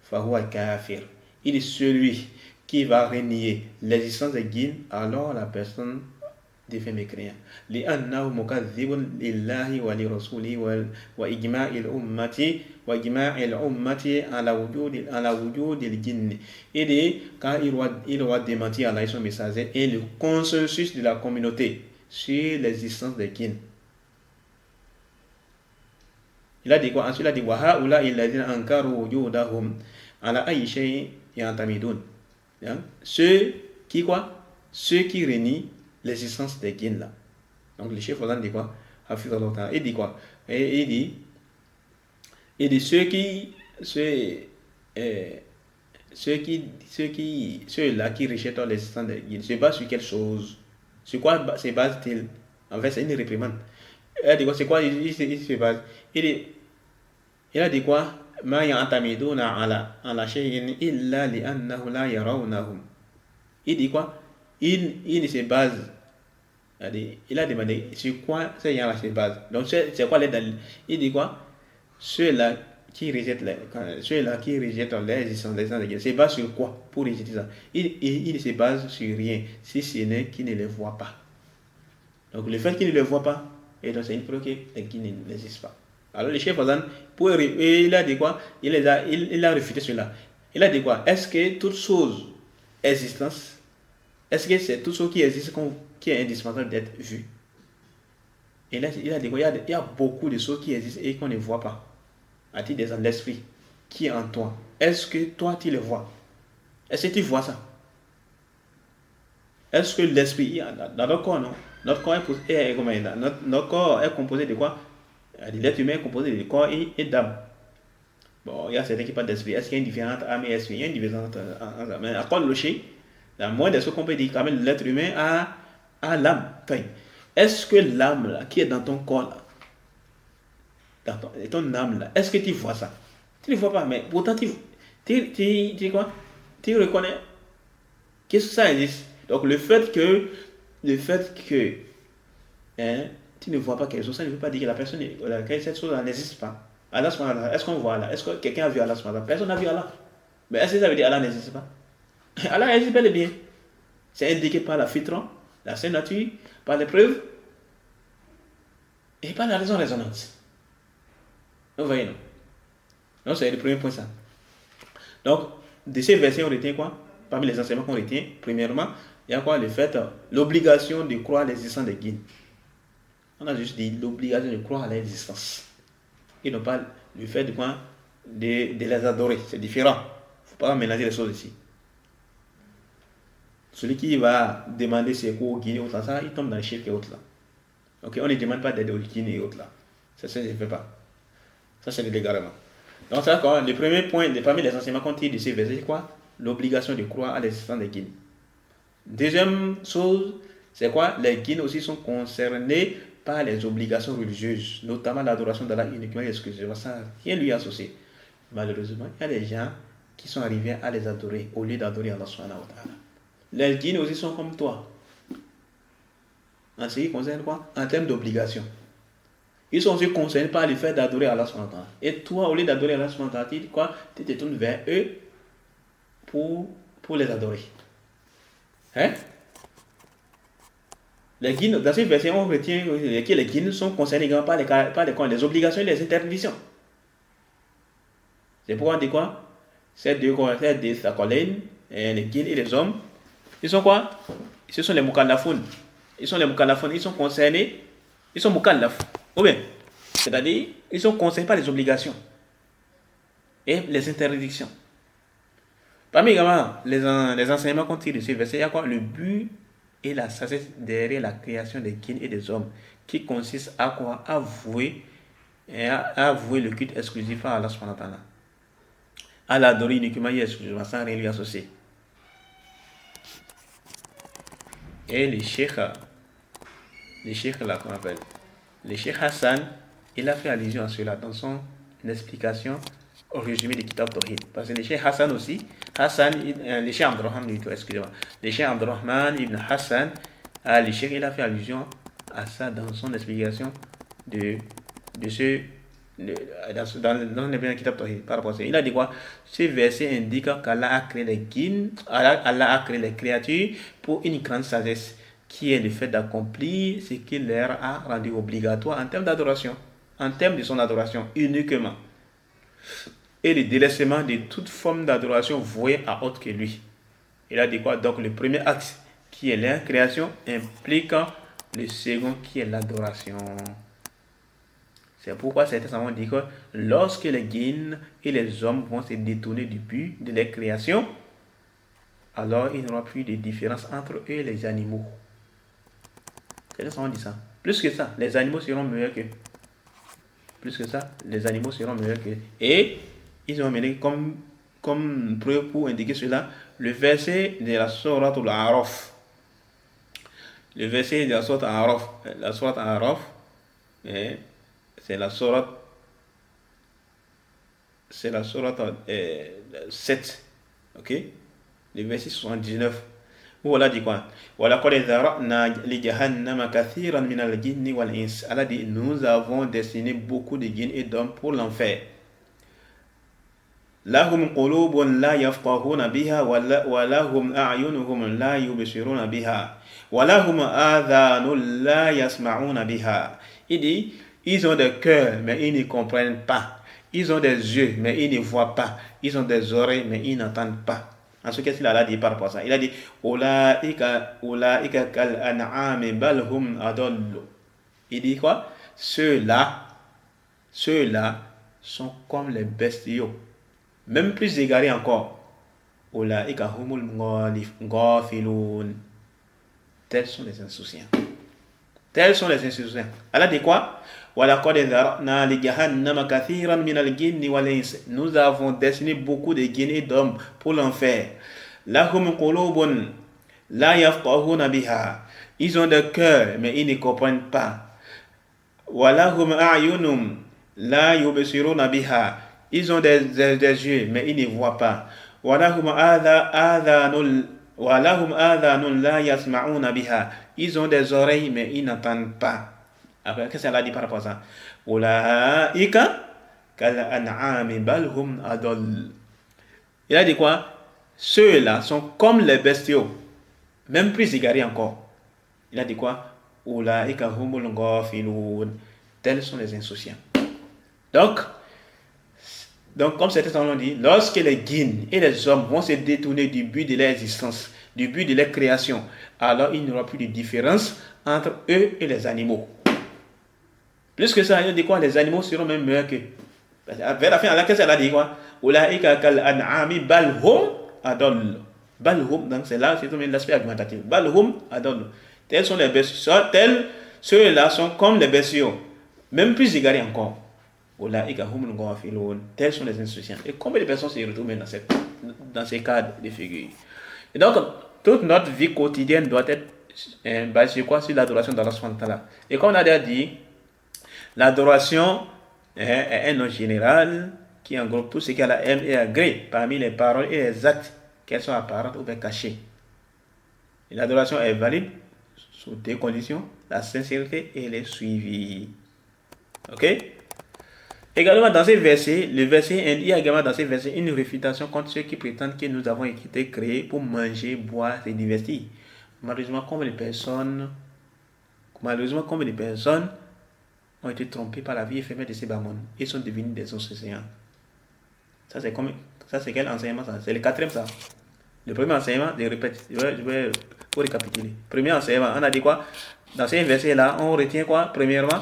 fa huwa kafir. Il est celui qui va renier l'existence des djinns, alors la personne devient mécréant. لأنه مكذب لله ولرسوله وإجماع الأمة على وجود الجن. Il dit car il doit démentir Allah et son messager et le consensus de la communauté sur l'existence des djinns. Il a dit quoi? Ensuite il a dit وهؤلاء الذين أنكروا وجودهم على أي شيء يعتمدون. Ceux qui renient l'existence des djinns là. Donc le chef Fawzan dit quoi? Il dit quoi? Et il dit ceux-là qui rejettent l'existence des djinns se basent sur quelle chose? Sur quoi se base-t-il? En fait, c'est une réprimande. Il dit quoi? C'est quoi il se base? Il a dit quoi? ما يعتمدون على شيء إلا لأنه لا يرونهم. Il dit quoi? Il se base. Il a demandé sur quoi ces gens-là se basent. Donc c'est quoi les dalils? Il dit quoi? Ceux-là qui rejette ceux-là qui rejettent l'existence des djinns, se base sur quoi pour rejeter ça? Il ne se base sur rien, si ce n'est qu'il ne les voit pas. Donc le fait qu'il ne les voit pas, et donc c'est une preuve que les djinns n'existent pas. Alors le chef Fazan, il a dit quoi? Il a réfuté cela. Il a dit quoi? Est-ce que toute chose existence, est-ce que c'est toute chose qui existe qui est indispensable d'être vue? Et là, il a dit quoi? Il y a beaucoup de choses qui existent et qu'on ne voit pas. À titre d'exemple, l'esprit qui est en toi. Est-ce que toi, tu le vois? Est-ce que tu vois ça? Est-ce que l'esprit, dans notre corps, non? Notre corps notre corps est composé de quoi? L'être humain est composé de corps et d'âme. Bon, il y a certains qui parlent d'esprit. Est-ce qu'il y a une différence âme et esprit? Il y a une différence entre âme. Mais à quoi le logique, la moindre des choses qu'on peut dire, quand même, l'être humain a l'âme. Enfin, est-ce que l'âme là, qui est dans ton corps là, ton âme là, est-ce que tu vois ça? Tu ne vois pas, mais pourtant tu quoi? Tu reconnais que ça existe. Donc le fait que hein, tu ne vois pas quelque chose, ça ne veut pas dire que la personne, que cette chose n'existe pas. Allah, est-ce qu'on voit Allah? Est-ce que quelqu'un a vu Allah? Personne n'a vu Allah. Mais est-ce que ça veut dire Allah n'existe pas? Allah existe bel et bien. C'est indiqué par la fitra, la sainte nature, par les preuves et par la raison résonante. Vous voyez, non? Donc c'est le premier point, ça. Donc, de ces versets, on retient quoi? Parmi les enseignements qu'on retient, premièrement, il y a quoi? Le fait, l'obligation de croire à l'existence des guides. On a juste dit l'obligation de croire à l'existence. Et non pas le fait de quoi? De les adorer. C'est différent. Il ne faut pas mélanger les choses ici. Celui qui va demander ses cours au guide, ça, il tombe dans le shirk et autres là. Ok, on ne demande pas d'aide au guide et autres là. Ça ne se fait pas. Ça, c'est le l'égarement. Donc, ça, le premier point, parmi les enseignements qu'on tire de ces versets, c'est quoi? L'obligation de croire à l'existence des guides. Deuxième chose, c'est quoi? Les guides aussi sont concernés par les obligations religieuses, notamment l'adoration d'Allah uniquement et exclusivement, sans rien lui associer. Malheureusement, il y a des gens qui sont arrivés à les adorer au lieu d'adorer Allah subhanahu wa ta'ala. Les guides aussi sont comme toi. En ce qui concerne quoi? En termes d'obligation. Ils sont aussi concernés par le fait d'adorer Allah subhanahu wa ta'ala. Et toi, au lieu d'adorer Allah subhanahu wa ta'ala, tu te tournes vers eux pour les adorer. Hein? Les guides, dans cette version, on retient que les guides sont concernés également par les obligations et les interdictions. C'est pourquoi on dit quoi? Ces deux collègues, les guides et les hommes, ils sont quoi? Ce sont les mukallafun. Ils sont concernés, ils sont mukallaf. Ou bien, c'est-à-dire, ils sont concernés par les obligations et les interdictions. Parmi également les enseignements qu'on tire de ce verset, il y a quoi? Le but et la sagesse derrière la création des djinns et des hommes, qui consiste à quoi? À vouer le culte exclusif à Allah subhanahu wa ta'ala. À l'adorer uniquement et exclusivement, sans rien lui associer. Et le cheikh là qu'on appelle, le cheikh Hassan, il a fait allusion à cela dans son explication au résumé du Kitab Tawhid. Parce que le cheikh Hassan aussi, le cheikh Abdurrahman, excusez-moi, le cheikh Abdurrahman ibn Hassan, le cheikh, il a fait allusion à ça dans son explication dans le Kitab Tawhid par rapport à ça. Il a dit quoi? Ce verset indique qu'Allah a créé les djinns, Allah a créé les créatures pour une grande sagesse, qui est le fait d'accomplir ce qu'il leur a rendu obligatoire en termes d'adoration, en termes de son adoration uniquement, et le délaissement de toute forme d'adoration vouée à autre que lui. Il a dit quoi? Donc le premier axe, qui est la création, implique le second, qui est l'adoration. C'est pourquoi certains savants disent que lorsque les djinns et les hommes vont se détourner du but de leur création, alors il n'y aura plus de différence entre eux et les animaux. Certains savants disent ça. Plus que ça, les animaux seront meilleurs qu'eux. Et ils ont amené comme preuve pour indiquer cela le verset de la sourate Al-A'raf. Le verset de la sourate Al-A'raf. La sourate Al-A'raf, c'est la sourate 7. Ok? Le verset 79. Où Allah dit quoi? Allah dit, nous avons destiné beaucoup de djinns et d'hommes pour l'enfer. lahum qulubun la yafqahuna biha wa lahum a'yunuhum la yubsiruna biha wa lahum adhanun la yasma'una biha. Il dit, ils ont des cœurs, mais ils ne comprennent pas. Ils ont des yeux, mais ils ne voient pas. Ils ont des oreilles, mais ils n'entendent pas. Ensuite, qu'est-ce qu'il a dit par rapport à ça? Il a dit, Ulaika kal an'ami bal hum adallu. Il dit quoi? Ceux-là sont comme les bestiaux, même plus égarés encore. Ulaika humul ghafilun. Tels sont les insouciants. Tels sont les insouciants. Allah dit quoi? Nous avons destiné beaucoup de djinns et d'hommes pour l'enfer. Lahum qulubun la yafqahuna biha. Ils ont des cœurs, mais ils ne comprennent pas. Wa lahum a'yunum la yubsiruna biha. Ils ont des yeux, mais ils ne voient pas. Wa lahum adhanun la yasma'una biha. Ils ont des oreilles, mais ils n'entendent pas. Après, qu'est-ce qu'elle a dit par rapport à ça? Ulaika kal an'ami bal hum adall. Il a dit quoi? Ceux-là sont comme les bestiaux, même plus égarés encore. Il a dit quoi? Ulaika humul ghafilun. Tels sont les insouciants. Donc comme certains l'ont dit, lorsque les djinns et les hommes vont se détourner du but de leur existence, du but de leur création, alors il n'y aura plus de différence entre eux et les animaux. Plus que ça, il dit quoi? Les animaux seront même meilleurs qu'eux. Vers la fin, Allah, qu'est-ce qu'elle a dit quoi? Ulaika kal an'ami bal hum adall. Bal hum, donc c'est là, c'est l'aspect argumentatif. Bal hum adall. Tels sont les bestiaux. Ceux-là sont comme les bestiaux, même plus égarés encore. Ulaika humul ghafilun. Tels sont les insouciants. Et combien de personnes se retrouvent dans ces cas de figure? Et donc, toute notre vie quotidienne doit être basée sur quoi? Sur l'adoration d'Allah subhanahu wa ta'ala. Et comme on a déjà dit, l'adoration est un nom général qui englobe tout ce qu'Allah aime et agrée parmi les paroles et les actes, qu'elles soient apparentes ou bien cachées. Et l'adoration est valide sous deux conditions, la sincérité et le suivi. Ok? Également dans ces versets, il y a également dans ces versets une réfutation contre ceux qui prétendent que nous avons été créés pour manger, boire et divertir. Malheureusement, combien de personnes ont été trompés par la vie éphémère de ces bamons et sont devenus des océans. Ça c'est quel enseignement ça? C'est le quatrième ça. Le premier enseignement, je répète, pour récapituler. Premier enseignement, on a dit quoi? Dans ces versets-là, on retient quoi? Premièrement,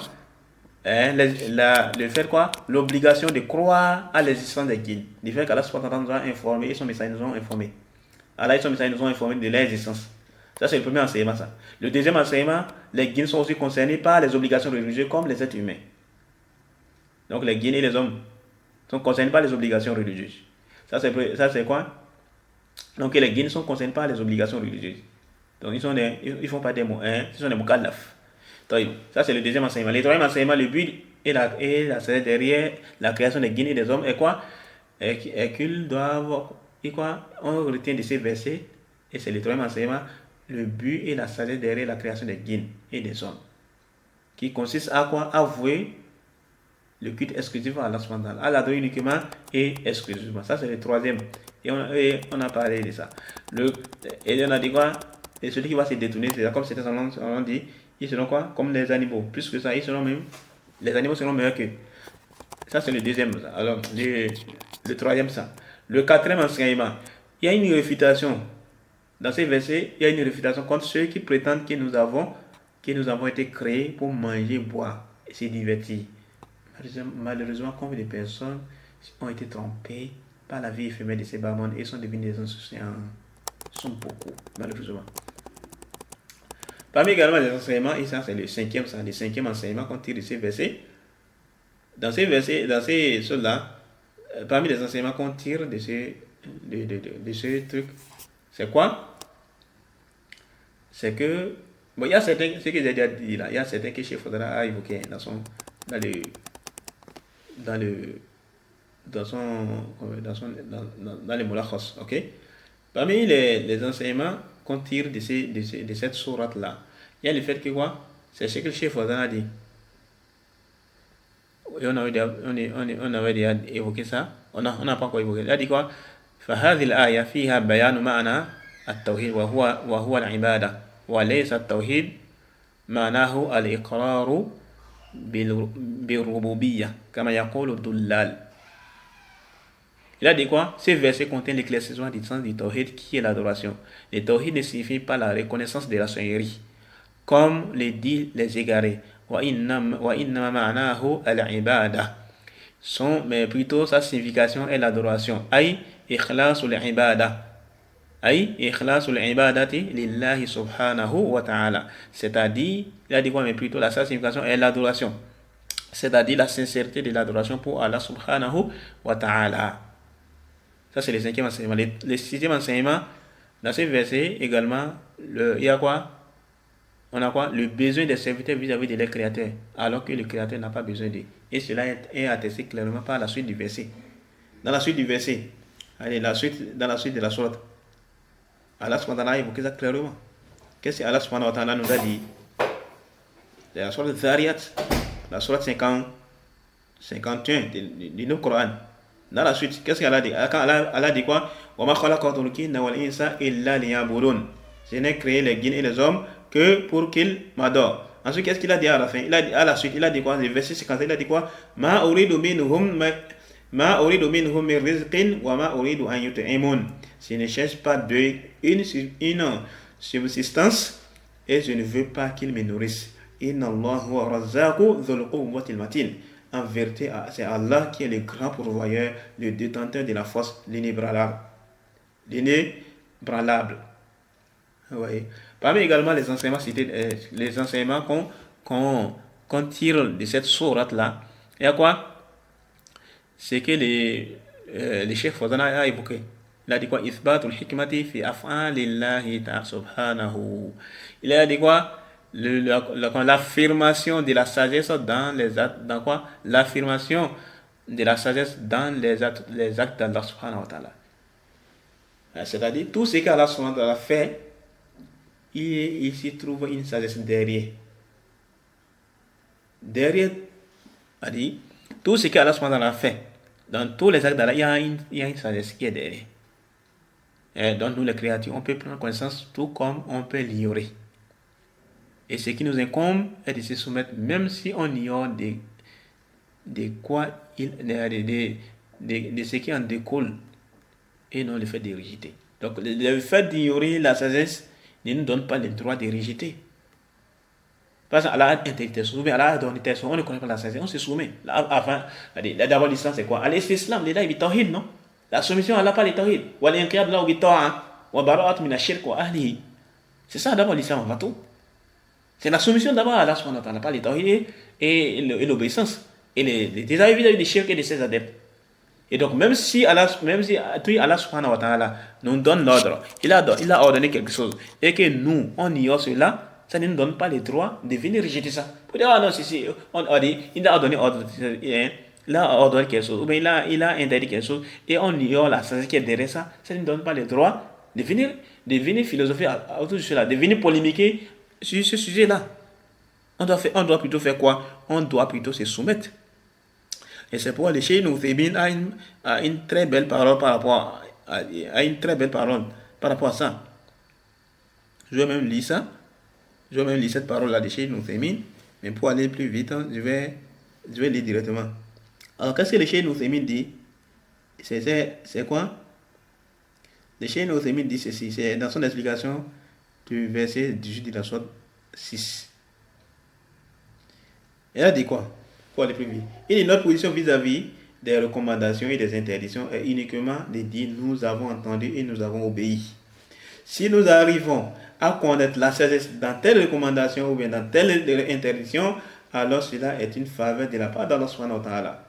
le fait quoi? L'obligation de croire à l'existence des djinns. Du fait qu'Allah nous a informés et son message nous ont informés. Allah et son message nous ont informés de leur existence. Ça, c'est le premier enseignement, ça. Le deuxième enseignement, les djinns sont aussi concernés par les obligations religieuses comme les êtres humains. Donc, les djinns et les hommes sont concernés par les obligations religieuses. Ça, c'est quoi? Donc, les djinns sont concernés par les obligations religieuses. Donc, ils font pas des mots, ce sont des mukallaf. Ça, c'est le deuxième enseignement. Le troisième enseignement, le but et la derrière la création des djinns et des hommes est quoi? Et qu'ils doivent, on retient de ces versets, et c'est le troisième enseignement, le but et la sagesse derrière la création des djinns et des hommes, qui consiste à quoi? Avouer le culte exclusif à Allah subhanahu wa ta'ala, à l'adorer uniquement et exclusivement. Ça, c'est le troisième. Et on a parlé de ça. Et on a dit quoi? Et celui qui va se détourner, c'est comme certains ont dit, ils seront quoi? Comme les animaux. Plus que ça, les animaux seront meilleurs qu'eux. Ça, c'est le deuxième. Alors, le troisième, ça. Le quatrième enseignement, il y a une réfutation. Dans ces versets, il y a une réfutation contre ceux qui prétendent que nous avons été créés pour manger, boire et se divertir. Malheureusement, combien de personnes ont été trompées par la vie éphémère de ces bamons et sont devenus des insouciants? Ils sont beaucoup, malheureusement. Parmi également les enseignements, et ça c'est le cinquième enseignement qu'on tire de ces versets. Dans ceux-là, parmi les enseignements qu'on tire de ce truc, c'est quoi? C'est que, bon, il y a certains, ce que j'ai déjà dit là, il y a certains que Cheikh Fadala a évoqué dans les moulakhos, ok? Parmi les enseignements qu'on tire de cette sourate là, il y a le fait que quoi? C'est ce que le Cheikh Fadala a dit. Et on avait déjà évoqué ça. On n'a pas encore évoqué. Il a dit quoi? فهذه الآية فيها بيان معنى التوحيد وهو العبادة وليس التوحيد معناه الإقرار بالربوبية كما يقول الضلال. Il a dit quoi? Ces versets contiennent l'éclaircissement du sens du tawhid qui est l'adoration. Le tawhid ne signifie pas la reconnaissance de la Seigneurie, comme le disent les égarés. وإنما معناه العبادة. Mais plutôt sa signification est l'adoration. أي إخلاص العبادة. أي إخلاص العبادة لله سبحانه وتعالى. C'est-à-dire, il a dit quoi? Mais plutôt sa signification est l'adoration. C'est-à-dire la sincérité de l'adoration pour Allah subhanahu wa ta'ala. Ça, c'est le cinquième enseignement. Le sixième enseignement, dans ces versets également, il y a quoi? On a quoi? Le besoin des serviteurs vis-à-vis de leur créateur, alors que le créateur n'a pas besoin d'eux. Et cela est attesté clairement par la suite du verset. Dans la suite du verset, allez, dans la suite de la sourate, Allah subhanahu wa ta'ala a évoqué ça clairement. Qu'est-ce que Allah subhanahu wa ta'ala nous a dit? La sourate Zariyat, la sourate 51 du Coran. Dans la suite, qu'est-ce qu'Allah dit? Allah dit quoi? وَمَا خَلَقَتُ الْجِنَّ وَالْإِنسَ إِلَّا لِيَعْبُدُونَ. Je n'ai créé les djinns et les hommes que pour qu'ils m'adorent. Ensuite, qu'est-ce qu'il a dit à la fin? Il a dit à la suite, il a dit quoi? Le verset 50, il a dit quoi? مَا أُرِيدُ مِنْهُمْ مِنْ رِزْقٍ وَمَا أُرِيدُ أَنْ يُطْعِمُونَ. Je ne cherche pas une subsistance et je ne veux pas qu'ils me nourrissent. Inna Allah huwa razzaqu dhul quwwatil matin. En vérité, c'est Allah qui est le grand pourvoyeur, le détenteur de la force, l'inébranlable. Oui. Parmi également les enseignements cités, les enseignements qu'on tire de cette sourate là, il y a quoi? C'est que le Cheikh Fawzan a évoqué. Il a dit quoi? Ithbatul hikmati fi af'alillahi ta'ala subhanahu. Il a dit quoi? L'affirmation de la sagesse dans les actes, dans quoi? L'affirmation de la sagesse dans les actes d'Allah subhanahu wa ta'ala. C'est-à-dire, tout ce qu'Allah subhanahu wa ta'ala fait, il s'y trouve une sagesse derrière. Derrière, a dit, tout ce qu'Allah subhanahu wa ta'ala fait, dans tous les actes d'Allah, il y a une sagesse qui est derrière. Et donc, nous les créatures, on peut prendre connaissance tout comme on peut l'ignorer. Et ce qui nous incombe est de se soumettre, même si on ignore de ce qui en découle, et non le fait de rejeter. Donc, le fait d'ignorer la sagesse ne nous donne pas le droit de rejeter. Parce qu'Allah a interdit tes soumis, Allah a donné tes soumis, on ne connaît pas la sagesse, on se soumet. D'abord, l'islam, c'est quoi? Allez, c'est l'islam, là, il est tawhid, non? La soumission à Allah, pas le tawhid. C'est ça d'abord l'islam, on va tout. C'est la soumission d'abord à Allah subhanahu wa ta'ala, pas les tawhid et l'obéissance et les vis-à-vis des shirk et de ses adeptes. Et donc même si Allah subhanahu wa ta'ala nous donne l'ordre, il a ordonné quelque chose et que nous on ignore cela, ça ne nous donne pas le droit de venir rejeter ça. Pour dire non, on a dit, il a ordonné ordre, il a ordonné quelque chose, ou bien il a interdit quelque chose et on ignore la sagesse qui est derrière ça, ça ne nous donne pas le droit de venir philosopher autour de cela, de venir polémiquer sur ce sujet-là. On doit plutôt faire quoi? On doit plutôt se soumettre. Et c'est pourquoi le Cheikh Nouthaymin a une très belle parole par rapport à ça. Je vais même lire cette parole-là de Cheikh Nouthaymin, mais pour aller plus vite, je vais lire directement. Alors, qu'est-ce que le Cheikh Nouthaymin dit? C'est quoi? Le Cheikh Nouthaymin dit ceci, c'est dans son explication du verset 18 de la sourate 6. Elle a dit quoi? Pour aller plus vite. Il dit notre position vis-à-vis des recommandations et des interdictions est uniquement de dire nous avons entendu et nous avons obéi. Si nous arrivons à connaître la sagesse dans telle recommandation ou bien dans telle interdiction, alors cela est une faveur de la part d'Allah subhanahu wa ta'ala,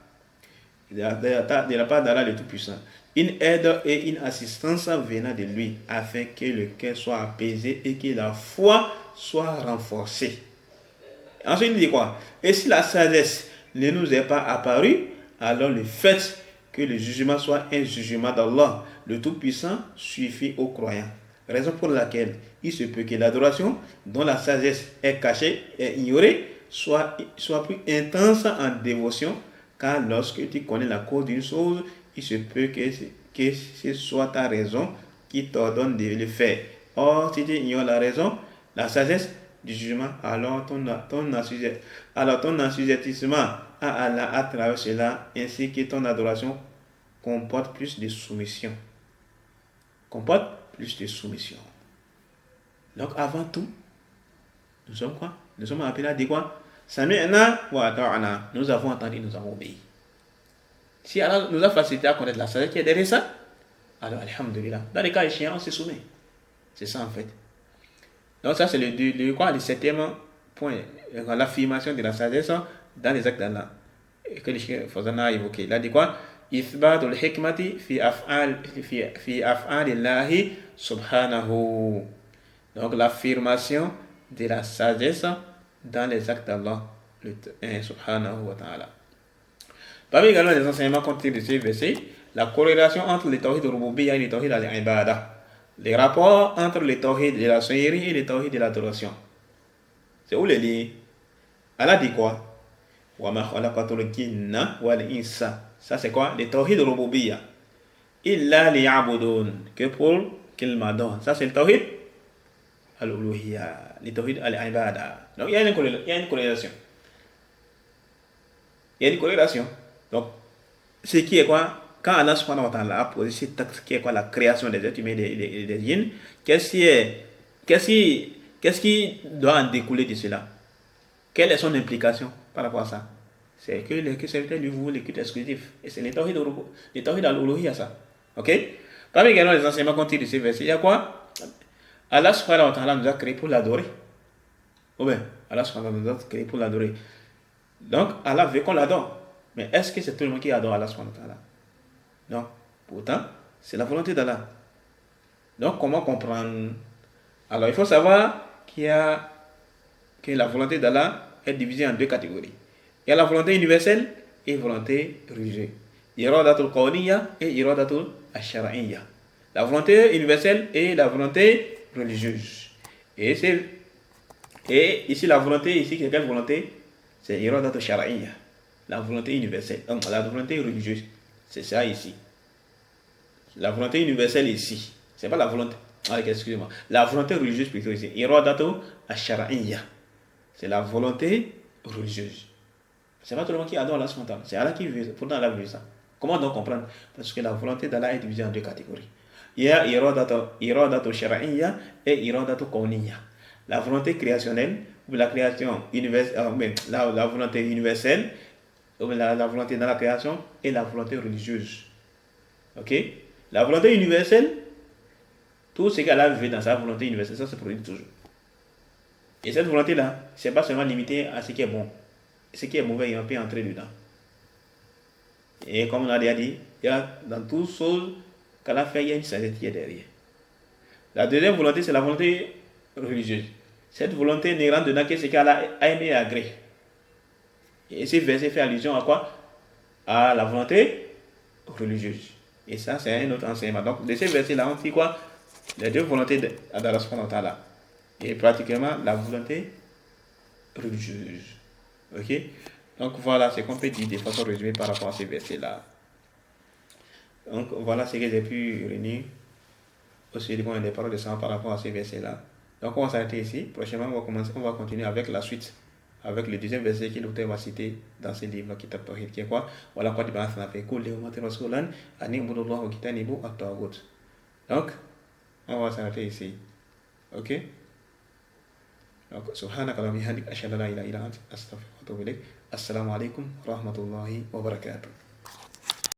de la part d'Allah le Tout-Puissant, une aide et une assistance venant de lui, afin que le cœur soit apaisé et que la foi soit renforcée. Ensuite, il dit quoi? Et si la sagesse ne nous est pas apparue, alors le fait que le jugement soit un jugement d'Allah, le Tout-Puissant, suffit aux croyants. Raison pour laquelle il se peut que l'adoration, dont la sagesse est cachée et ignorée, soit plus intense en dévotion, car lorsque tu connais la cause d'une chose il se peut que ce soit ta raison qui t'ordonne de le faire. Or, si tu ignores la raison, la sagesse du jugement, alors ton assujettissement à Allah à travers cela, ainsi que ton adoration comporte plus de soumission. Donc, avant tout, nous sommes quoi? Nous sommes appelés à dire quoi? Sami'na wa ata'na. Nous avons entendu, nous avons obéi. Si Allah nous a facilité à connaître la sagesse qui est derrière ça, alors alhamdulillah. Dans les cas échéants, on se soumet. C'est ça en fait. Donc ça c'est le septième point, l'affirmation de la sagesse dans les actes d'Allah que le Cheikh Fawzan a évoqué. Il a dit quoi? Ithbatul hikmati fi af'alillahi subhanahu. Donc l'affirmation de la sagesse dans les actes d'Allah subhanahu wa ta'ala. Parmi également les enseignements qu'on tire de ces versets, la corrélation entre le tawhid al-rububiyya et le tawhid al-ibada. Les rapports entre le tawhid de la sonnerie et le tawhid de l'adoration. C'est où les liens? Allah dit quoi? Wa ma khalaqatul jinna wal insa. Ça c'est quoi? Le tawhid al-rububiyya. Illa liya'budun. Que pour qu'ils m'adorent. Ça c'est le tawhid al-uluhiyya. Le tawhid al-ibada. Donc il y a une corrélation. Donc, ce qui est quoi? Quand Allah subhanahu wa ta'ala a posé cet acte qui est quoi? La création des êtres humains et des djinns, qu'est-ce qui doit en découler de cela? Quelle est son implication par rapport à ça? C'est que les serviteurs lui vouent les cultes exclusifs. Et c'est les tawhid al-uluhiyya ça. Ok? Parmi également les enseignements qu'on tire de ces versets, il y a quoi? Allah subhanahu wa ta'ala nous a créé pour l'adorer. Ou bien, Allah subhanahu wa ta'ala nous a créé pour l'adorer. Donc, Allah veut qu'on l'adore. Mais est-ce que c'est tout le monde qui adore Allah subhanahu wa ta'ala? Non. Pourtant, c'est la volonté d'Allah. Donc, comment comprendre? Alors, il faut savoir que la volonté d'Allah est divisée en deux catégories. Il y a la volonté universelle et la volonté religieuse. Iradatul qawliya et iradatul ash-shar'iyya. La volonté universelle et la volonté religieuse. Et ici, la volonté, c'est quelle volonté? C'est iradatul shar'iyya. La volonté universelle. Donc, la volonté religieuse. C'est ça ici. La volonté universelle ici. C'est pas la volonté. Excusez-moi. La volonté religieuse plutôt ici. Iradatu ash-shar'iyya. C'est la volonté religieuse. C'est pas tout le monde qui adore Allah subhanahu wa ta'ala. C'est Allah qui veut. Pourtant Allah veut ça. Comment donc comprendre? Parce que la volonté d'Allah est divisée en deux catégories. Il y a iradatu shar'iyya et iradatu kawniyya. La volonté créationnelle ou la création universelle, la volonté universelle, la volonté dans la création et la volonté religieuse. Ok? La volonté universelle, tout ce qu'Allah veut dans sa volonté universelle, ça se produit toujours. Et cette volonté-là, c'est pas seulement limité à ce qui est bon. Ce qui est mauvais, on peut entrer dedans. Et comme on a déjà dit, il y a dans toutes choses qu'Allah fait, il y a une sagesse qui est derrière. La deuxième volonté, c'est la volonté religieuse. Cette volonté ne rentre dedans que ce qu'Allah a aimé et agréé. Et ce verset fait allusion à quoi? À la volonté religieuse. Et ça, c'est un autre enseignement. Donc, de ces versets-là, on dit quoi? Les deux volontés d'Allah subhanahu wa ta'ala. Et pratiquement la volonté religieuse. Ok? Donc, voilà ce qu'on peut dire de façon résumée par rapport à ces versets-là. Donc, voilà ce que j'ai pu réunir aussi des paroles de sang par rapport à ces versets-là. Donc, on va s'arrêter ici. Prochainement, on va continuer avec la suite. Avec le deuxième verset qui l'auteur va citer dans ce livre qui est quoi? Voilà quoi on a fait cool donc on va s'arrêter ici. Ok? Donc subhanaka wa bihamdika ashhadu an la ilaha illa anta astaghfiruka wa atubu ilayk. Assalamu alaikum wa rahmatullahi wa barakatuh.